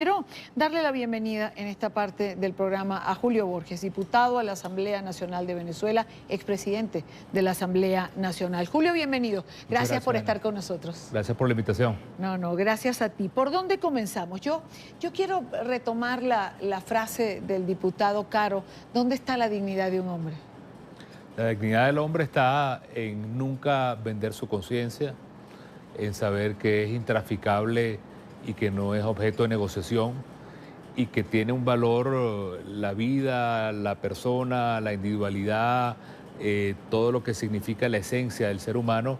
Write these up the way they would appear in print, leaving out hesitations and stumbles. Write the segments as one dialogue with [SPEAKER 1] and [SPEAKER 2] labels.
[SPEAKER 1] Quiero darle la bienvenida en esta parte del programa a Julio Borges, diputado a la Asamblea Nacional de Venezuela, expresidente de la Asamblea Nacional. Julio, bienvenido. Gracias por estar con nosotros.
[SPEAKER 2] Gracias por la invitación.
[SPEAKER 1] No, gracias a ti. ¿Por dónde comenzamos? Yo quiero retomar la frase del diputado Caro. ¿Dónde está la dignidad de un hombre?
[SPEAKER 2] La dignidad del hombre está en nunca vender su conciencia, en saber que es intraficable y que no es objeto de negociación y que tiene un valor la vida, la persona, la individualidad, todo lo que significa la esencia del ser humano,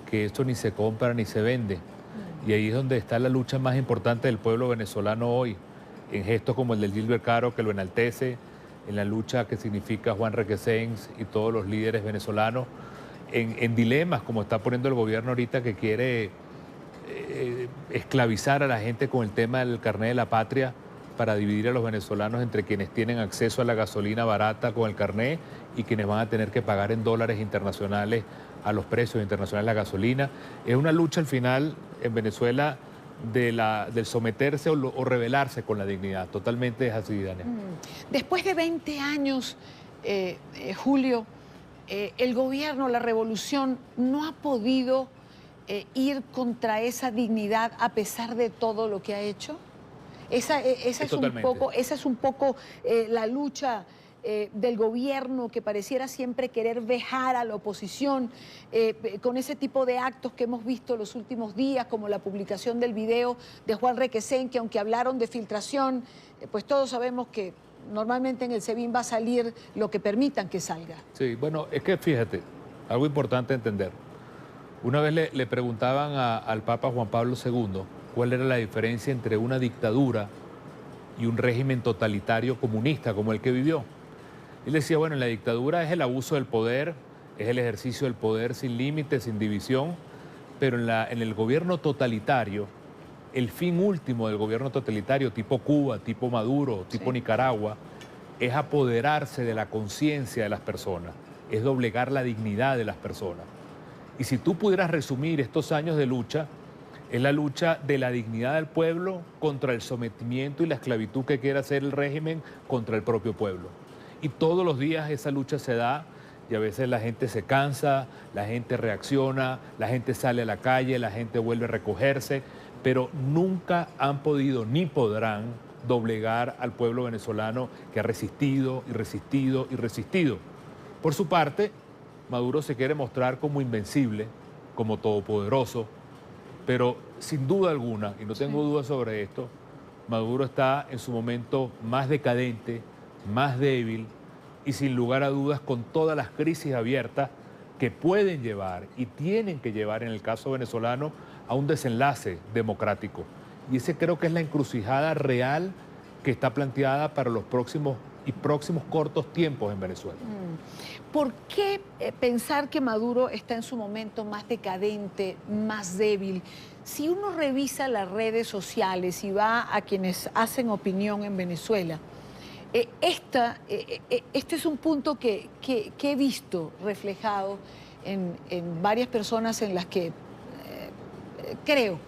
[SPEAKER 2] que esto ni se compra ni se vende. Y ahí es donde está la lucha más importante del pueblo venezolano hoy, en gestos como el del Gilbert Caro, que lo enaltece, en la lucha que significa Juan Requesens y todos los líderes venezolanos, en dilemas como está poniendo el gobierno ahorita, que quiere esclavizar a la gente con el tema del carnet de la patria para dividir a los venezolanos entre quienes tienen acceso a la gasolina barata con el carnet y quienes van a tener que pagar en dólares internacionales a los precios internacionales de la gasolina. Es una lucha al final en Venezuela del someterse o rebelarse con la dignidad. Totalmente es así, Dania.
[SPEAKER 1] Después de 20 años, Julio, el gobierno, la revolución, no ha podido ir contra esa dignidad a pesar de todo lo que ha hecho. Esa es un poco la lucha del gobierno, que pareciera siempre querer vejar a la oposición con ese tipo de actos que hemos visto los últimos días, como la publicación del video de Juan Requesens, que aunque hablaron de filtración, pues todos sabemos que normalmente en el SEBIN va a salir lo que permitan que salga.
[SPEAKER 2] Sí, bueno, es que fíjate, algo importante entender. Una vez le preguntaban al Papa Juan Pablo II cuál era la diferencia entre una dictadura y un régimen totalitario comunista como el que vivió. Él decía, bueno, en la dictadura es el abuso del poder, es el ejercicio del poder sin límites, sin división, pero en el gobierno totalitario, el fin último del gobierno totalitario, tipo Cuba, tipo Maduro, tipo Nicaragua, es apoderarse de la conciencia de las personas, es doblegar la dignidad de las personas. Y si tú pudieras resumir estos años de lucha, es la lucha de la dignidad del pueblo contra el sometimiento y la esclavitud que quiere hacer el régimen contra el propio pueblo. Y todos los días esa lucha se da y a veces la gente se cansa, la gente reacciona, la gente sale a la calle, la gente vuelve a recogerse, pero nunca han podido ni podrán doblegar al pueblo venezolano, que ha resistido y resistido y resistido. Por su parte, Maduro se quiere mostrar como invencible, como todopoderoso, pero sin duda alguna, y no tengo dudas sobre esto, Maduro está en su momento más decadente, más débil y sin lugar a dudas con todas las crisis abiertas que pueden llevar y tienen que llevar en el caso venezolano a un desenlace democrático. Y ese creo que es la encrucijada real que está planteada para los próximos cortos tiempos en Venezuela.
[SPEAKER 1] ¿Por qué pensar que Maduro está en su momento más decadente, más débil? Si uno revisa las redes sociales y va a quienes hacen opinión en Venezuela, este es un punto que he visto reflejado en varias personas en las que creo.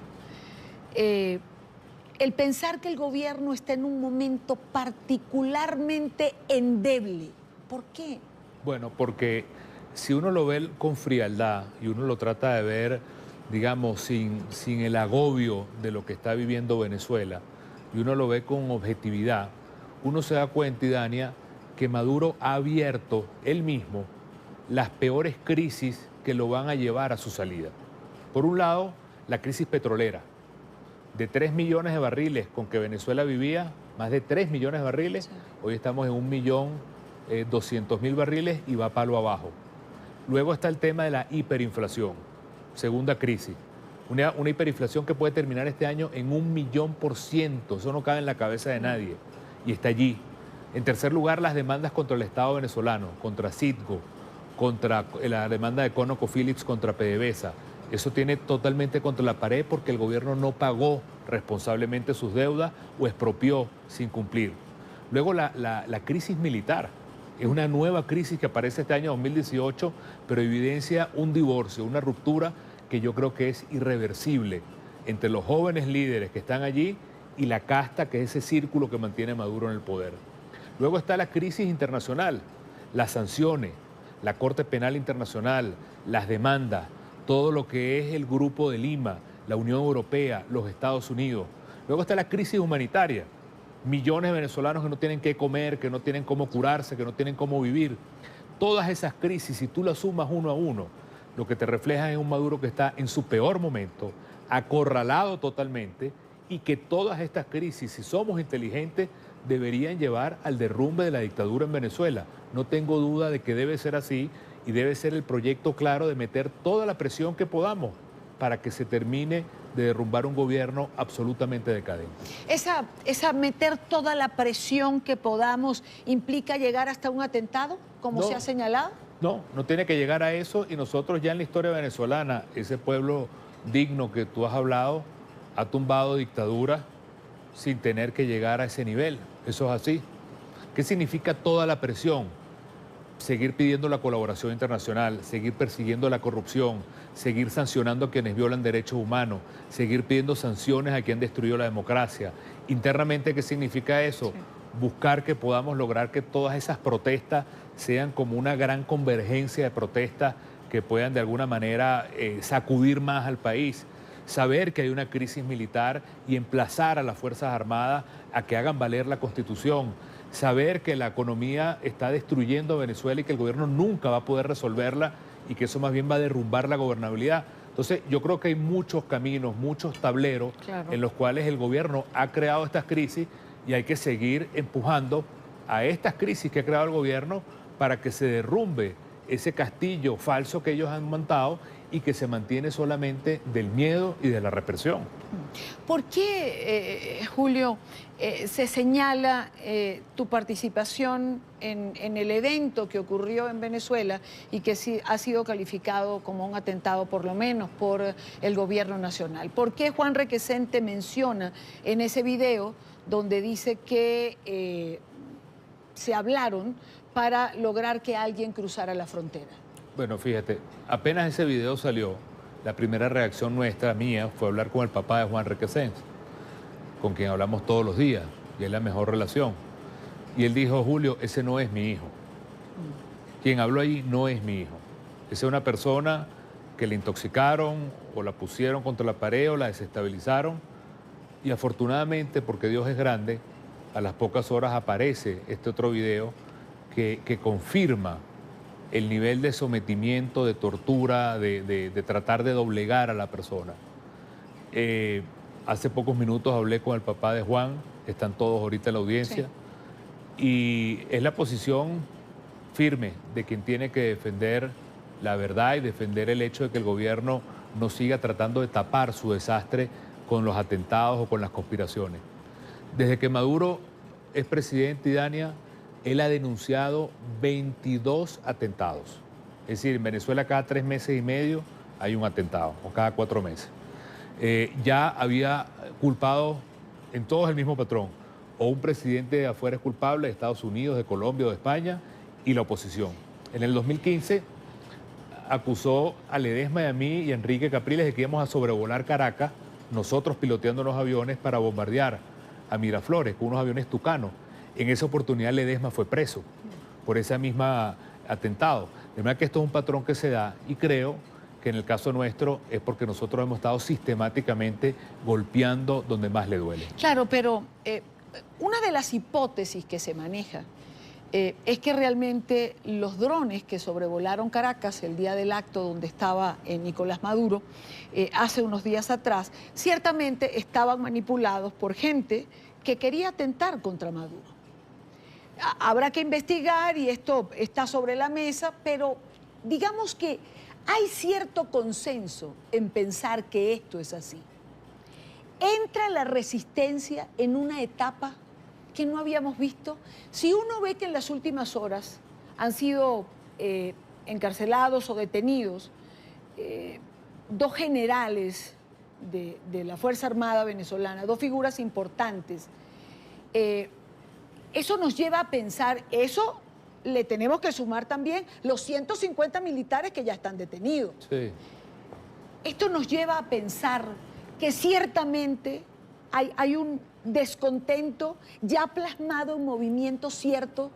[SPEAKER 1] El pensar que el gobierno está en un momento particularmente endeble. ¿Por qué?
[SPEAKER 2] Bueno, porque si uno lo ve con frialdad y uno lo trata de ver, digamos, sin el agobio de lo que está viviendo Venezuela, y uno lo ve con objetividad, uno se da cuenta, Dania, que Maduro ha abierto él mismo las peores crisis que lo van a llevar a su salida. Por un lado, la crisis petrolera. De 3 millones de barriles con que Venezuela vivía, más de 3 millones de barriles, hoy estamos en 1.200.000 barriles y va palo abajo. Luego está el tema de la hiperinflación, segunda crisis. Una hiperinflación que puede terminar este año en 1.000.000%, eso no cabe en la cabeza de nadie, y está allí. En tercer lugar, las demandas contra el Estado venezolano, contra Citgo, contra la demanda de ConocoPhillips contra PDVSA. Eso tiene totalmente contra la pared porque el gobierno no pagó responsablemente sus deudas o expropió sin cumplir. Luego la crisis militar. Es una nueva crisis que aparece este año 2018, pero evidencia un divorcio, una ruptura que yo creo que es irreversible entre los jóvenes líderes que están allí y la casta, que es ese círculo que mantiene a Maduro en el poder. Luego está la crisis internacional, las sanciones, la Corte Penal Internacional, las demandas, todo lo que es el Grupo de Lima, la Unión Europea, los Estados Unidos. Luego está la crisis humanitaria, millones de venezolanos que no tienen qué comer, que no tienen cómo curarse, que no tienen cómo vivir. Todas esas crisis, si tú las sumas uno a uno, lo que te refleja es un Maduro que está en su peor momento, acorralado totalmente, y que todas estas crisis, si somos inteligentes, deberían llevar al derrumbe de la dictadura en Venezuela. No tengo duda de que debe ser así y debe ser el proyecto claro de meter toda la presión que podamos para que se termine de derrumbar un gobierno absolutamente decadente.
[SPEAKER 1] Esa meter toda la presión que podamos implica llegar hasta un atentado, como se ha señalado.
[SPEAKER 2] No, no tiene que llegar a eso, y nosotros ya en la historia venezolana, ese pueblo digno que tú has hablado, ha tumbado dictaduras sin tener que llegar a ese nivel. Eso es así. ¿Qué significa toda la presión? Seguir pidiendo la colaboración internacional, seguir persiguiendo la corrupción, seguir sancionando a quienes violan derechos humanos, seguir pidiendo sanciones a quienes han destruido la democracia. Internamente, ¿qué significa eso? Sí. Buscar que podamos lograr que todas esas protestas sean como una gran convergencia de protestas que puedan de alguna manera sacudir más al país. Saber que hay una crisis militar y emplazar a las Fuerzas Armadas a que hagan valer la Constitución. Saber que la economía está destruyendo a Venezuela y que el gobierno nunca va a poder resolverla y que eso más bien va a derrumbar la gobernabilidad. Entonces, yo creo que hay muchos caminos, muchos tableros en los cuales el gobierno ha creado estas crisis, y hay que seguir empujando a estas crisis que ha creado el gobierno para que se derrumbe ese castillo falso que ellos han montado y que se mantiene solamente del miedo y de la represión.
[SPEAKER 1] ¿Por qué, Julio, se señala tu participación en el evento que ocurrió en Venezuela y que sí ha sido calificado como un atentado, por lo menos, por el gobierno nacional? ¿Por qué Juan Requesens menciona en ese video donde dice que se hablaron para lograr que alguien cruzara la frontera?
[SPEAKER 2] Bueno, fíjate, apenas ese video salió, la primera reacción nuestra, mía, fue hablar con el papá de Juan Requesens, con quien hablamos todos los días, y es la mejor relación. Y él dijo: Julio, ese no es mi hijo. Quien habló ahí no es mi hijo. Esa es una persona que le intoxicaron o la pusieron contra la pared o la desestabilizaron. Y afortunadamente, porque Dios es grande, a las pocas horas aparece este otro video que confirma el nivel de sometimiento, de tortura, de tratar de doblegar a la persona. Hace pocos minutos hablé con el papá de Juan, están todos ahorita en la audiencia, sí. Y es la posición firme de quien tiene que defender la verdad y defender el hecho de que el gobierno no siga tratando de tapar su desastre con los atentados o con las conspiraciones. Desde que Maduro es presidente, Dania, él ha denunciado 22 atentados. Es decir, en Venezuela cada 3 meses y medio hay un atentado, o cada 4 meses. Ya había culpado en todos el mismo patrón. O un presidente de afuera es culpable, de Estados Unidos, de Colombia o de España, y la oposición. En el 2015 acusó a Ledesma y a mí y a Enrique Capriles de que íbamos a sobrevolar Caracas, nosotros piloteando los aviones para bombardear a Miraflores con unos aviones Tucano. En esa oportunidad Ledesma fue preso por ese mismo atentado. De manera que esto es un patrón que se da, y creo que en el caso nuestro es porque nosotros hemos estado sistemáticamente golpeando donde más le duele.
[SPEAKER 1] Claro, pero una de las hipótesis que se maneja es que realmente los drones que sobrevolaron Caracas el día del acto donde estaba Nicolás Maduro, hace unos días atrás, ciertamente estaban manipulados por gente que quería atentar contra Maduro. Habrá que investigar y esto está sobre la mesa, pero digamos que hay cierto consenso en pensar que esto es así. Entra la resistencia en una etapa que no habíamos visto. Si uno ve que en las últimas horas han sido encarcelados o detenidos 2 generales de la Fuerza Armada venezolana, 2 figuras importantes, eso nos lleva a pensar, eso le tenemos que sumar también los 150 militares que ya están detenidos.
[SPEAKER 2] Sí.
[SPEAKER 1] Esto nos lleva a pensar que ciertamente hay un descontento ya plasmado en movimiento cierto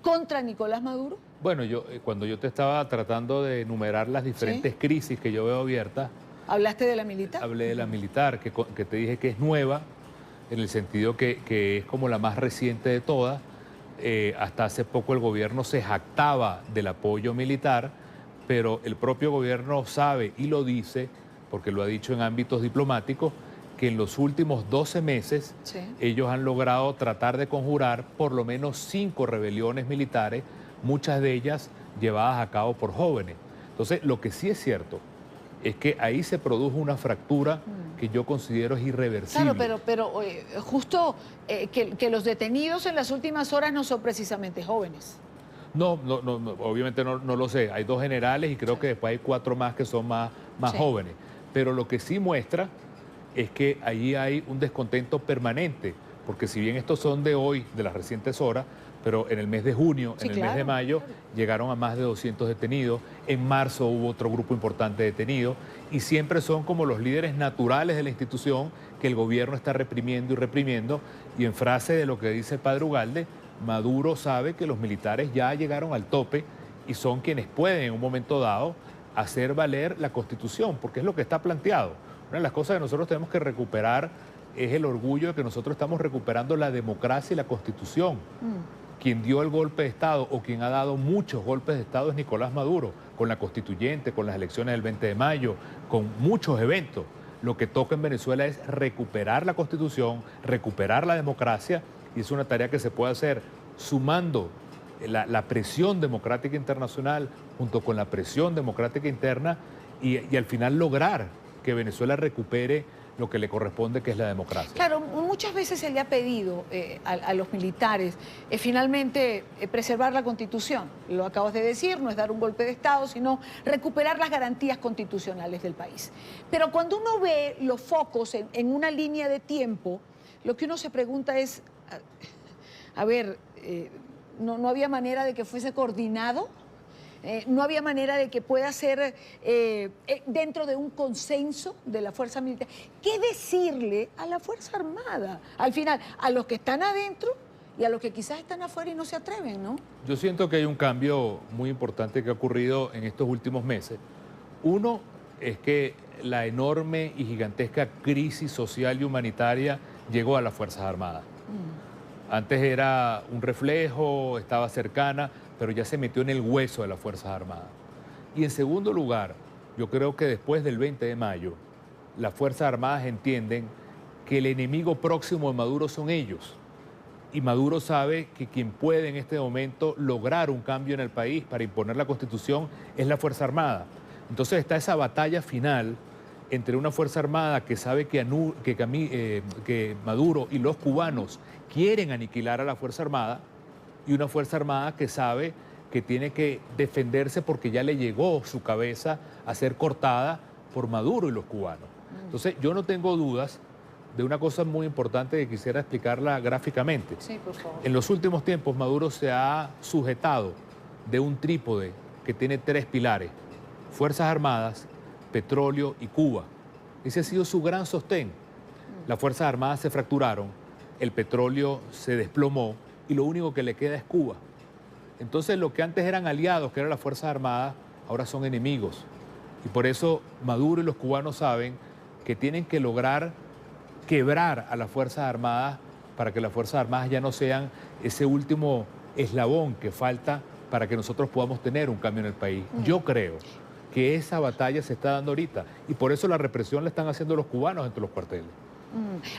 [SPEAKER 1] contra Nicolás Maduro?
[SPEAKER 2] Bueno, cuando yo te estaba tratando de enumerar las diferentes crisis que yo veo abiertas,
[SPEAKER 1] ¿Hablaste de la militar?
[SPEAKER 2] hablé de la militar, que te dije que es nueva, en el sentido que es como la más reciente de todas. Hasta hace poco el gobierno se jactaba del apoyo militar, pero el propio gobierno sabe y lo dice, porque lo ha dicho en ámbitos diplomáticos, que en los últimos 12 meses ellos han logrado tratar de conjurar por lo menos 5 rebeliones militares, muchas de ellas llevadas a cabo por jóvenes. Entonces, lo que sí es cierto es que ahí se produjo una fractura que yo considero es irreversible.
[SPEAKER 1] Claro, pero justo que los detenidos en las últimas horas no son precisamente jóvenes.
[SPEAKER 2] No, obviamente no lo sé. Hay 2 generales y creo que después hay 4 más que son más jóvenes. Pero lo que sí muestra es que allí hay un descontento permanente, porque si bien estos son de hoy, de las recientes horas, pero en el mes de junio, en el mes de mayo, llegaron a más de 200 detenidos. En marzo hubo otro grupo importante de detenidos, y siempre son como los líderes naturales de la institución que el gobierno está reprimiendo y reprimiendo. Y en frase de lo que dice el padre Ugalde, Maduro sabe que los militares ya llegaron al tope y son quienes pueden en un momento dado hacer valer la Constitución, porque es lo que está planteado. Una de las cosas que nosotros tenemos que recuperar es el orgullo de que nosotros estamos recuperando la democracia y la Constitución. Quien dio el golpe de Estado o quien ha dado muchos golpes de Estado es Nicolás Maduro, con la constituyente, con las elecciones del 20 de mayo, con muchos eventos. Lo que toca en Venezuela es recuperar la Constitución, recuperar la democracia, y es una tarea que se puede hacer sumando la presión democrática internacional junto con la presión democrática interna y al final lograr que Venezuela recupere lo que le corresponde, que es la democracia.
[SPEAKER 1] Claro, muchas veces se le ha pedido a los militares finalmente preservar la Constitución. Lo acabas de decir, no es dar un golpe de Estado, sino recuperar las garantías constitucionales del país. Pero cuando uno ve los focos en una línea de tiempo, lo que uno se pregunta es, a ver, ¿no había manera de que fuese coordinado? ¿No había manera de que pueda ser dentro de un consenso de la fuerza militar? ¿Qué decirle a la Fuerza Armada? Al final, a los que están adentro y a los que quizás están afuera y no se atreven, ¿no?
[SPEAKER 2] Yo siento que hay un cambio muy importante que ha ocurrido en estos últimos meses. Uno es que la enorme y gigantesca crisis social y humanitaria llegó a las Fuerzas Armadas. Antes era un reflejo, estaba cercana, pero ya se metió en el hueso de las Fuerzas Armadas. Y en segundo lugar, yo creo que después del 20 de mayo, las Fuerzas Armadas entienden que el enemigo próximo de Maduro son ellos. Y Maduro sabe que quien puede en este momento lograr un cambio en el país para imponer la Constitución es la Fuerza Armada. Entonces está esa batalla final entre una Fuerza Armada que sabe que Maduro y los cubanos quieren aniquilar a la Fuerza Armada, y una Fuerza Armada que sabe que tiene que defenderse porque ya le llegó su cabeza a ser cortada por Maduro y los cubanos. Entonces, yo no tengo dudas de una cosa muy importante que quisiera explicarla gráficamente.
[SPEAKER 1] Sí, por favor.
[SPEAKER 2] En los últimos tiempos, Maduro se ha sujetado de un trípode que tiene 3 pilares: Fuerzas Armadas, petróleo y Cuba. Ese ha sido su gran sostén. Las Fuerzas Armadas se fracturaron, el petróleo se desplomó y lo único que le queda es Cuba. Entonces, lo que antes eran aliados, que eran las Fuerzas Armadas, ahora son enemigos. Y por eso Maduro y los cubanos saben que tienen que lograr quebrar a las Fuerzas Armadas para que las Fuerzas Armadas ya no sean ese último eslabón que falta para que nosotros podamos tener un cambio en el país. Yo creo que esa batalla se está dando ahorita y por eso la represión la están haciendo los cubanos entre los cuarteles.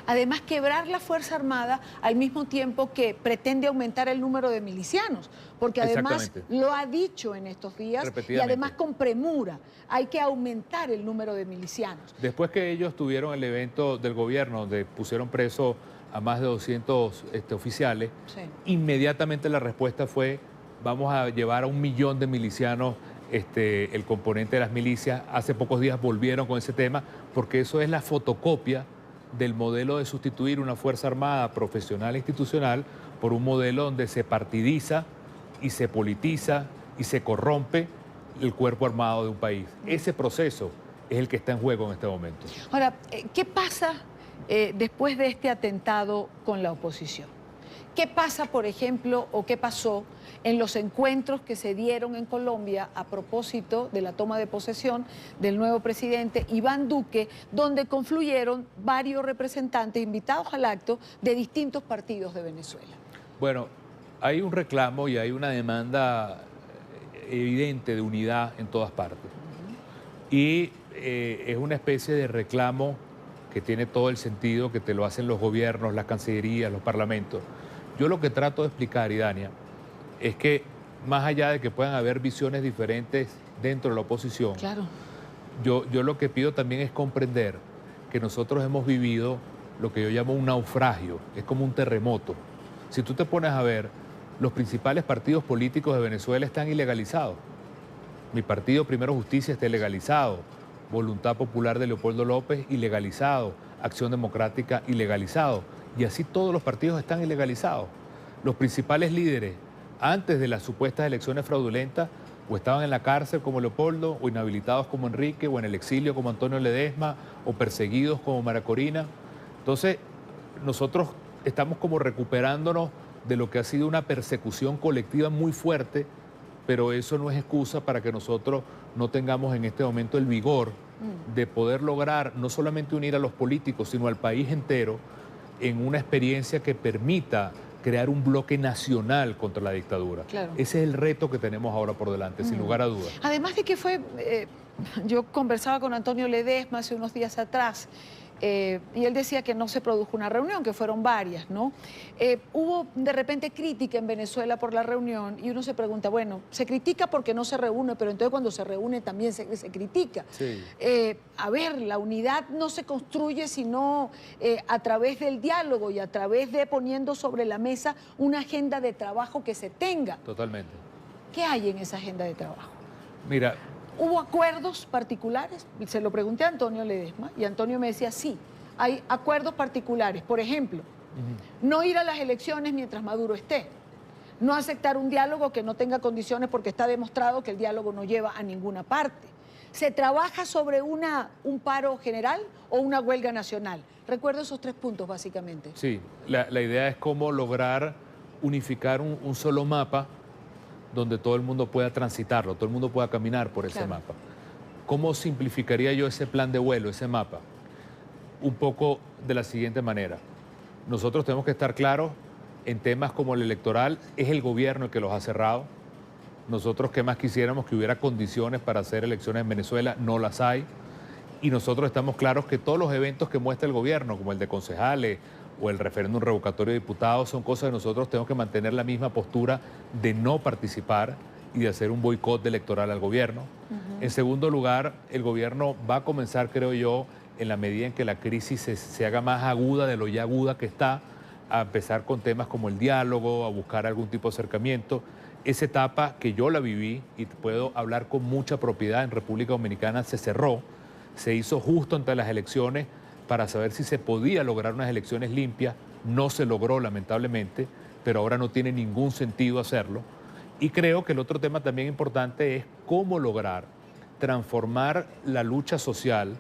[SPEAKER 1] Además, quebrar la Fuerza Armada al mismo tiempo que pretende aumentar el número de milicianos, porque además lo ha dicho en estos días y además con premura, hay que aumentar el número de milicianos.
[SPEAKER 2] Después que ellos tuvieron el evento del gobierno donde pusieron preso a más de 200 oficiales, inmediatamente la respuesta fue: vamos a llevar a 1 millón de milicianos, el componente de las milicias. Hace pocos días volvieron con ese tema, porque eso es la fotocopia del modelo de sustituir una Fuerza Armada profesional e institucional por un modelo donde se partidiza y se politiza y se corrompe el cuerpo armado de un país. Ese proceso es el que está en juego en este momento.
[SPEAKER 1] Ahora, ¿qué pasa después de este atentado con la oposición. ¿Qué pasa, por ejemplo, o qué pasó en los encuentros que se dieron en Colombia a propósito de la toma de posesión del nuevo presidente Iván Duque, donde confluyeron varios representantes invitados al acto de distintos partidos de Venezuela?
[SPEAKER 2] Bueno, hay un reclamo y hay una demanda evidente de unidad en todas partes. Y es una especie de reclamo que tiene todo el sentido, que te lo hacen los gobiernos, las cancillerías, los parlamentos. Yo lo que trato de explicar, Idania, es que más allá de que puedan haber visiones diferentes dentro de la oposición,
[SPEAKER 1] claro,
[SPEAKER 2] yo lo que pido también es comprender que nosotros hemos vivido lo que yo llamo un naufragio, es como un terremoto. Si tú te pones a ver, los principales partidos políticos de Venezuela están ilegalizados. Mi partido, Primero Justicia, está ilegalizado. Voluntad Popular de Leopoldo López, ilegalizado. Acción Democrática, ilegalizado. Y así todos los partidos están ilegalizados. Los principales líderes, antes de las supuestas elecciones fraudulentas, o estaban en la cárcel como Leopoldo, o inhabilitados como Enrique, o en el exilio como Antonio Ledesma, o perseguidos como María Corina. Entonces, nosotros estamos como recuperándonos de lo que ha sido una persecución colectiva muy fuerte, pero eso no es excusa para que nosotros no tengamos en este momento el vigor de poder lograr no solamente unir a los políticos, sino al país entero en una experiencia que permita crear un bloque nacional contra la dictadura.
[SPEAKER 1] Claro.
[SPEAKER 2] Ese es el reto que tenemos ahora por delante, sin lugar a dudas.
[SPEAKER 1] Además de que yo conversaba con Antonio Ledesma hace unos días atrás, y él decía que no se produjo una reunión, que fueron varias, ¿no? Hubo de repente crítica en Venezuela por la reunión y uno se pregunta, bueno, se critica porque no se reúne, pero entonces cuando se reúne también se critica.
[SPEAKER 2] Sí.
[SPEAKER 1] A ver, la unidad no se construye sino a través del diálogo y a través de poniendo sobre la mesa una agenda de trabajo que se tenga.
[SPEAKER 2] Totalmente.
[SPEAKER 1] ¿Qué hay en esa agenda de trabajo?
[SPEAKER 2] Mira,
[SPEAKER 1] ¿hubo acuerdos particulares? Se lo pregunté a Antonio Ledesma y Antonio me decía, sí, hay acuerdos particulares. Por ejemplo, no ir a las elecciones mientras Maduro esté. No aceptar un diálogo que no tenga condiciones porque está demostrado que el diálogo no lleva a ninguna parte. ¿Se trabaja sobre un paro general o una huelga nacional? Recuerdo esos 3 puntos, básicamente.
[SPEAKER 2] Sí, la idea es cómo lograr unificar un solo mapa donde todo el mundo pueda transitarlo, todo el mundo pueda caminar por ese mapa. ¿Cómo simplificaría yo ese plan de vuelo, ese mapa? Un poco de la siguiente manera. Nosotros tenemos que estar claros en temas como el electoral, es el gobierno el que los ha cerrado. Nosotros, ¿qué más quisiéramos? Que hubiera condiciones para hacer elecciones en Venezuela, no las hay. Y nosotros estamos claros que todos los eventos que muestra el gobierno, como el de concejales, o el referéndum revocatorio de diputados, son cosas que nosotros tenemos que mantener la misma postura de no participar y de hacer un boicot electoral al gobierno. En segundo lugar, el gobierno va a comenzar, creo yo, en la medida en que la crisis se haga más aguda de lo ya aguda que está, a empezar con temas como el diálogo, a buscar algún tipo de acercamiento. Esa etapa que yo la viví y puedo hablar con mucha propiedad en República Dominicana se cerró, se hizo justo ante las elecciones para saber si se podía lograr unas elecciones limpias. No se logró, lamentablemente, pero ahora no tiene ningún sentido hacerlo. Y creo que el otro tema también importante es cómo lograr transformar la lucha social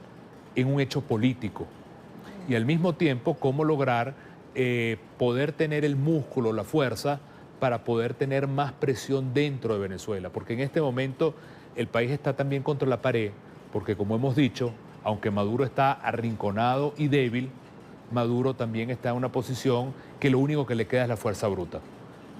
[SPEAKER 2] en un hecho político. Y al mismo tiempo, cómo lograr poder tener el músculo, la fuerza, para poder tener más presión dentro de Venezuela. Porque en este momento el país está también contra la pared, porque como hemos dicho, aunque Maduro está arrinconado y débil, Maduro también está en una posición que lo único que le queda es la fuerza bruta.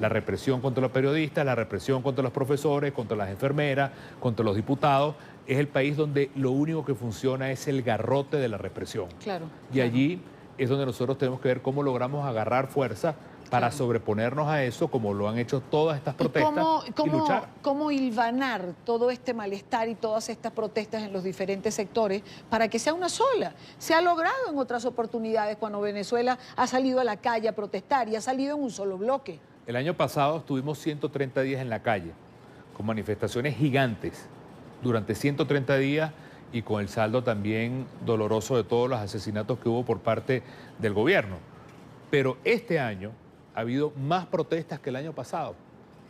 [SPEAKER 2] La represión contra los periodistas, la represión contra los profesores, contra las enfermeras, contra los diputados. Es el país donde lo único que funciona es el garrote de la represión.
[SPEAKER 1] Claro.
[SPEAKER 2] Y allí es donde nosotros tenemos que ver cómo logramos agarrar fuerza para sobreponernos a eso, como lo han hecho todas estas protestas, y luchar.
[SPEAKER 1] ¿Cómo hilvanar todo este malestar y todas estas protestas en los diferentes sectores para que sea una sola? Se ha logrado en otras oportunidades cuando Venezuela ha salido a la calle a protestar y ha salido en un solo bloque.
[SPEAKER 2] El año pasado estuvimos 130 días en la calle, con manifestaciones gigantes, durante 130 días y con el saldo también doloroso de todos los asesinatos que hubo por parte del gobierno. Pero este año ha habido más protestas que el año pasado.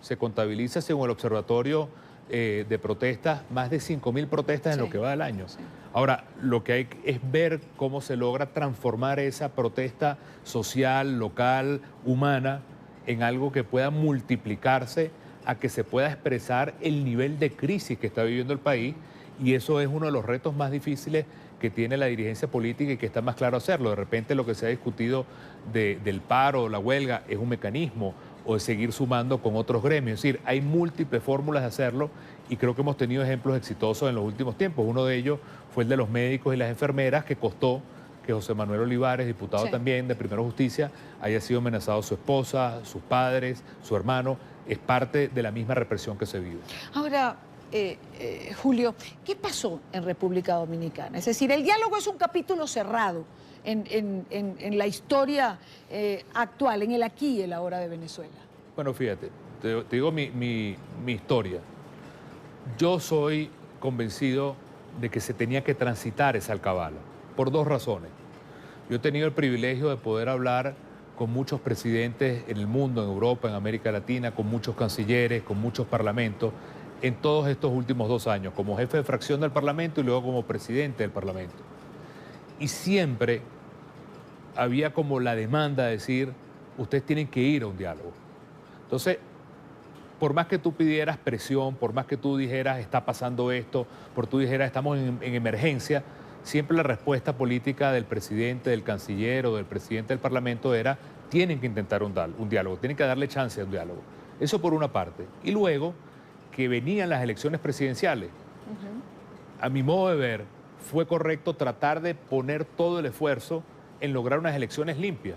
[SPEAKER 2] Se contabiliza, según el Observatorio de protestas, más de 5.000 protestas en lo que va del año.
[SPEAKER 1] Sí.
[SPEAKER 2] Ahora, lo que hay es ver cómo se logra transformar esa protesta social, local, humana, en algo que pueda multiplicarse a que se pueda expresar el nivel de crisis que está viviendo el país, y eso es uno de los retos más difíciles que tiene la dirigencia política y que está más claro hacerlo. De repente lo que se ha discutido del paro, la huelga, es un mecanismo, o de seguir sumando con otros gremios. Es decir, hay múltiples fórmulas de hacerlo y creo que hemos tenido ejemplos exitosos en los últimos tiempos. Uno de ellos fue el de los médicos y las enfermeras, que costó que José Manuel Olivares, diputado también de Primero Justicia, haya sido amenazado su esposa, sus padres, su hermano. Es parte de la misma represión que se vive.
[SPEAKER 1] Ahora, Julio, ¿qué pasó en República Dominicana? Es decir, el diálogo es un capítulo cerrado en la historia actual, en el aquí y el ahora de Venezuela.
[SPEAKER 2] Bueno, fíjate, te digo mi historia. Yo soy convencido de que se tenía que transitar esa alcabala, por dos razones. Yo he tenido el privilegio de poder hablar con muchos presidentes en el mundo, en Europa, en América Latina, con muchos cancilleres, con muchos parlamentos, en todos estos últimos 2 años, como jefe de fracción del Parlamento y luego como presidente del Parlamento. Y siempre había como la demanda de decir, ustedes tienen que ir a un diálogo. Entonces, por más que tú pidieras presión, por más que tú dijeras, está pasando esto, por tú dijeras, estamos en emergencia, siempre la respuesta política del presidente, del canciller o del presidente del Parlamento era, tienen que intentar un diálogo, tienen que darle chance a un diálogo. Eso por una parte. Y luego, que venían las elecciones presidenciales. A mi modo de ver, fue correcto tratar de poner todo el esfuerzo en lograr unas elecciones limpias.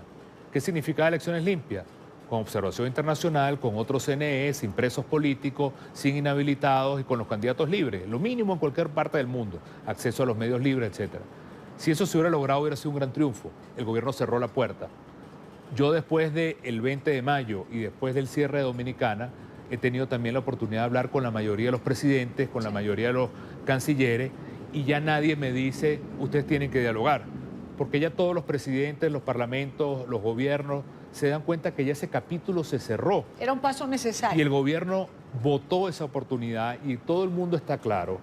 [SPEAKER 2] ¿Qué significa elecciones limpias? Con observación internacional, con otros CNE, sin presos políticos, sin inhabilitados y con los candidatos libres. Lo mínimo en cualquier parte del mundo. Acceso a los medios libres, etc. Si eso se hubiera logrado, hubiera sido un gran triunfo. El gobierno cerró la puerta. Yo, después del 20 de mayo y después del cierre de Dominicana, he tenido también la oportunidad de hablar con la mayoría de los presidentes, con la mayoría de los cancilleres, y ya nadie me dice, ustedes tienen que dialogar, porque ya todos los presidentes, los parlamentos, los gobiernos se dan cuenta que ya ese capítulo se cerró.
[SPEAKER 1] Era un paso necesario.
[SPEAKER 2] Y el gobierno votó esa oportunidad y todo el mundo está claro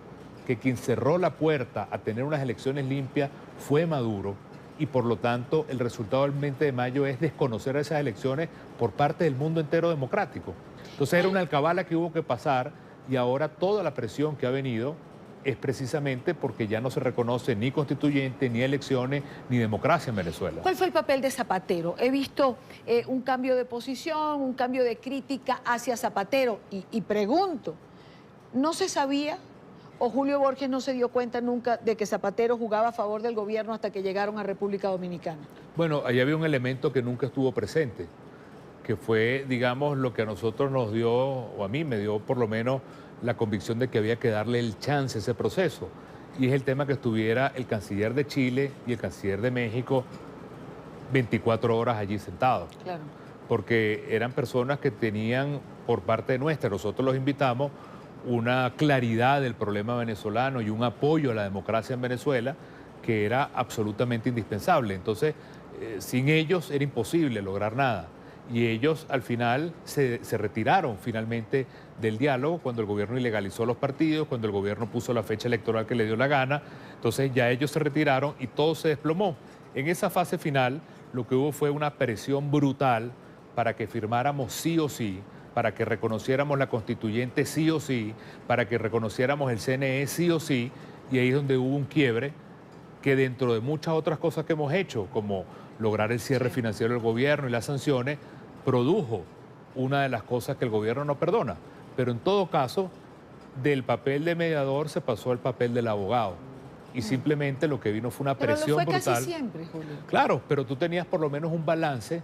[SPEAKER 2] que quien cerró la puerta a tener unas elecciones limpias fue Maduro, y por lo tanto el resultado del 20 de mayo es desconocer esas elecciones por parte del mundo entero democrático. Entonces era una alcabala que hubo que pasar, y ahora toda la presión que ha venido es precisamente porque ya no se reconoce ni constituyente, ni elecciones, ni democracia en Venezuela.
[SPEAKER 1] ¿Cuál fue el papel de Zapatero? He visto un cambio de posición, un cambio de crítica hacia Zapatero, y pregunto, ¿no se sabía o Julio Borges no se dio cuenta nunca de que Zapatero jugaba a favor del gobierno hasta que llegaron a República Dominicana?
[SPEAKER 2] Bueno, ahí había un elemento que nunca estuvo presente, que fue, digamos, lo que a nosotros nos dio, o a mí me dio por lo menos, la convicción de que había que darle el chance a ese proceso. Y es el tema que estuviera el canciller de Chile y el canciller de México 24 horas allí sentados.
[SPEAKER 1] Claro.
[SPEAKER 2] Porque eran personas que tenían, por parte nuestra, nosotros los invitamos, una claridad del problema venezolano y un apoyo a la democracia en Venezuela que era absolutamente indispensable. Entonces, sin ellos era imposible lograr nada. Y ellos al final se retiraron finalmente del diálogo cuando el gobierno ilegalizó los partidos, cuando el gobierno puso la fecha electoral que le dio la gana. Entonces ya ellos se retiraron y todo se desplomó. En esa fase final lo que hubo fue una presión brutal para que firmáramos sí o sí, para que reconociéramos la constituyente sí o sí, para que reconociéramos el CNE sí o sí, y ahí es donde hubo un quiebre que, dentro de muchas otras cosas que hemos hecho, como lograr el cierre financiero del gobierno y las sanciones, produjo una de las cosas que el gobierno no perdona. Pero en todo caso, del papel de mediador se pasó al papel del abogado. Y simplemente lo que vino fue una presión brutal.
[SPEAKER 1] Pero lo fue casi siempre, Julio.
[SPEAKER 2] Claro, pero tú tenías por lo menos un balance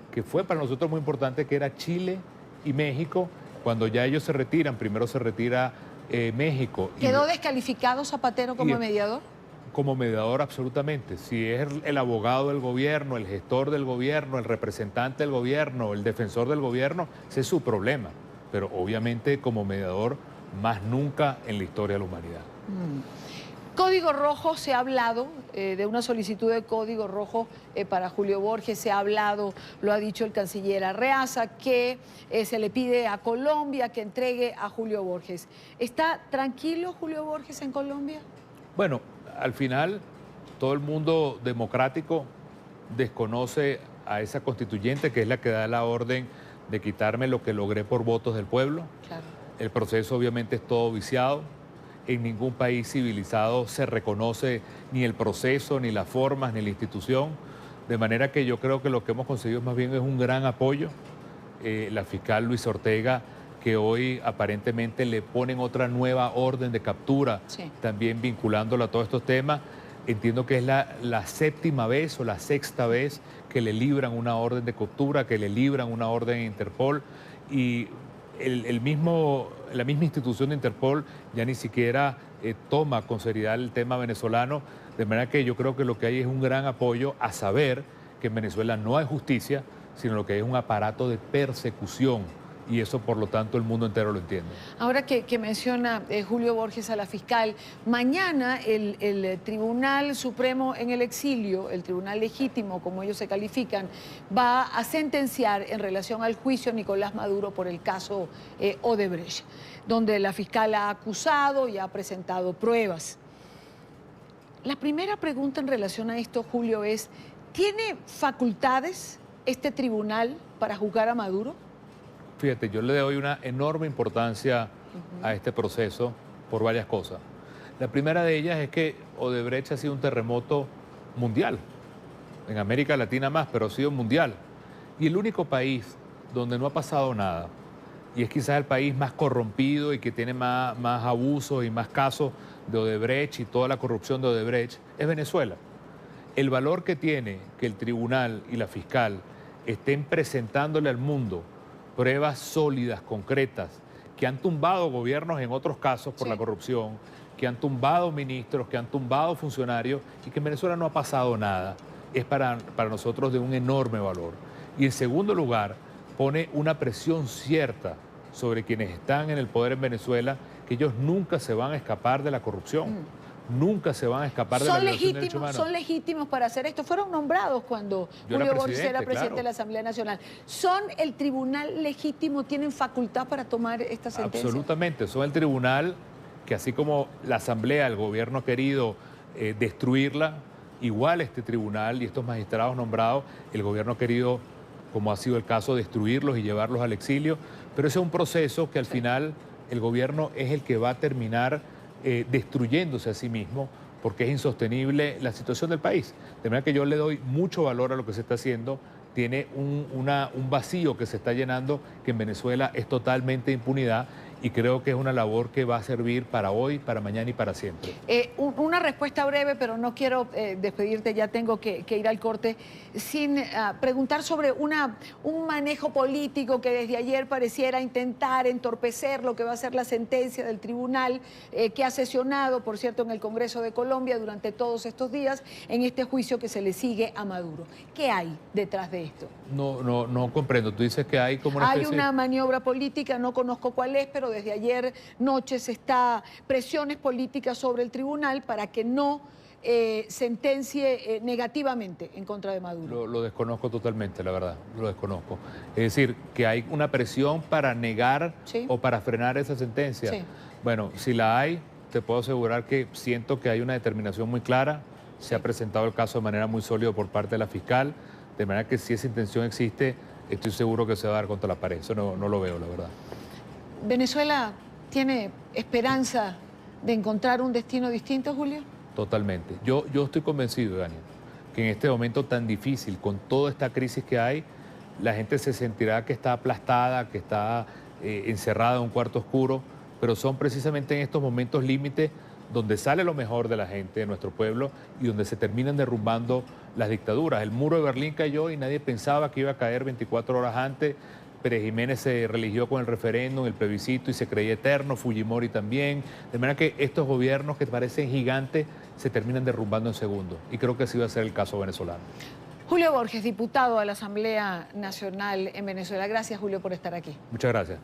[SPEAKER 2] que fue para nosotros muy importante, que era Chile y México. Cuando ya ellos se retiran, primero se retira México.
[SPEAKER 1] ¿Quedó descalificado Zapatero como mediador?
[SPEAKER 2] Como mediador, absolutamente. Si es el abogado del gobierno, el gestor del gobierno, el representante del gobierno, el defensor del gobierno, ese es su problema. Pero obviamente como mediador, más nunca en la historia de la humanidad.
[SPEAKER 1] Código rojo, se ha hablado de una solicitud de código rojo para Julio Borges, se ha hablado, lo ha dicho el canciller Arreaza, que se le pide a Colombia que entregue a Julio Borges. ¿Está tranquilo Julio Borges en Colombia?
[SPEAKER 2] Bueno, al final todo el mundo democrático desconoce a esa constituyente que es la que da la orden de quitarme lo que logré por votos del pueblo.
[SPEAKER 1] Claro.
[SPEAKER 2] El proceso obviamente es todo viciado. En ningún país civilizado se reconoce ni el proceso, ni las formas, ni la institución. De manera que yo creo que lo que hemos conseguido más bien es un gran apoyo. La fiscal Luisa Ortega, que hoy aparentemente le ponen otra nueva orden de captura,
[SPEAKER 1] Sí.
[SPEAKER 2] también vinculándola a todos estos temas. Entiendo que es la séptima vez o la sexta vez que le libran una orden de captura, que le libran una orden en Interpol, y la misma institución de Interpol ya ni siquiera toma con seriedad el tema venezolano, de manera que yo creo que lo que hay es un gran apoyo a saber que en Venezuela no hay justicia, sino lo que hay es un aparato de persecución, y eso por lo tanto el mundo entero lo entiende.
[SPEAKER 1] Ahora que menciona Julio Borges a la fiscal, mañana el Tribunal Supremo en el exilio, el Tribunal Legítimo, como ellos se califican, va a sentenciar en relación al juicio a Nicolás Maduro por el caso Odebrecht, donde la fiscal ha acusado y ha presentado pruebas. La primera pregunta en relación a esto, Julio, es: ¿tiene facultades este tribunal para juzgar a Maduro?
[SPEAKER 2] Fíjate, yo le doy una enorme importancia a este proceso por varias cosas. La primera de ellas es que Odebrecht ha sido un terremoto mundial, en América Latina más, pero ha sido mundial. Y el único país donde no ha pasado nada, y es quizás el país más corrompido y que tiene más abusos y más casos de Odebrecht y toda la corrupción de Odebrecht, es Venezuela. El valor que tiene que el tribunal y la fiscal estén presentándole al mundo pruebas sólidas, concretas, que han tumbado gobiernos en otros casos por la corrupción, que han tumbado ministros, que han tumbado funcionarios, y que en Venezuela no ha pasado nada, es para nosotros de un enorme valor. Y en segundo lugar, pone una presión cierta sobre quienes están en el poder en Venezuela, que ellos nunca se van a escapar de la corrupción. Nunca se van a escapar de la violación de derechos humanos.
[SPEAKER 1] Son legítimos para hacer esto. Fueron nombrados cuando Julio Borges era presidente de la Asamblea Nacional. ¿Son el tribunal legítimo? ¿Tienen facultad para tomar esta sentencia?
[SPEAKER 2] Absolutamente. Son el tribunal que, así como la Asamblea, el gobierno ha querido destruirla, igual este tribunal y estos magistrados nombrados, el gobierno ha querido, como ha sido el caso, destruirlos y llevarlos al exilio. Pero ese es un proceso que al final el gobierno es el que va a terminar destruyéndose a sí mismo, porque es insostenible la situación del país. De manera que yo le doy mucho valor a lo que se está haciendo. Tiene un vacío que se está llenando, que en Venezuela es totalmente impunidad, y creo que es una labor que va a servir para hoy, para mañana y para siempre.
[SPEAKER 1] Una respuesta breve, pero no quiero despedirte, ya tengo que ir al corte, sin preguntar sobre un manejo político que desde ayer pareciera intentar entorpecer lo que va a ser la sentencia del tribunal, que ha sesionado, por cierto, en el Congreso de Colombia durante todos estos días, en este juicio que se le sigue a Maduro. ¿Qué hay detrás de esto?
[SPEAKER 2] No comprendo. Tú dices que hay como una especie...
[SPEAKER 1] Hay una maniobra política, no conozco cuál es, pero desde ayer noche se está presiones políticas sobre el tribunal para que no sentencie negativamente en contra de Maduro.
[SPEAKER 2] Lo desconozco totalmente, la verdad, lo desconozco. Es decir, que hay una presión para negar o para frenar esa sentencia.
[SPEAKER 1] Sí.
[SPEAKER 2] Bueno, si la hay, te puedo asegurar que siento que hay una determinación muy clara. Se ha presentado el caso de manera muy sólida por parte de la fiscal, de manera que si esa intención existe, estoy seguro que se va a dar contra la pared. Eso no lo veo, la verdad.
[SPEAKER 1] ¿Venezuela tiene esperanza de encontrar un destino distinto, Julio?
[SPEAKER 2] Totalmente. Yo estoy convencido, Dani, que en este momento tan difícil, con toda esta crisis que hay, la gente se sentirá que está aplastada, que está encerrada en un cuarto oscuro, pero son precisamente en estos momentos límites donde sale lo mejor de la gente, de nuestro pueblo, y donde se terminan derrumbando las dictaduras. El muro de Berlín cayó y nadie pensaba que iba a caer 24 horas antes. Pérez Jiménez se religió con el referéndum, el plebiscito, y se creía eterno, Fujimori también. De manera que estos gobiernos que parecen gigantes se terminan derrumbando en segundos. Y creo que así va a ser el caso venezolano.
[SPEAKER 1] Julio Borges, diputado a la Asamblea Nacional en Venezuela. Gracias, Julio, por estar aquí.
[SPEAKER 2] Muchas gracias.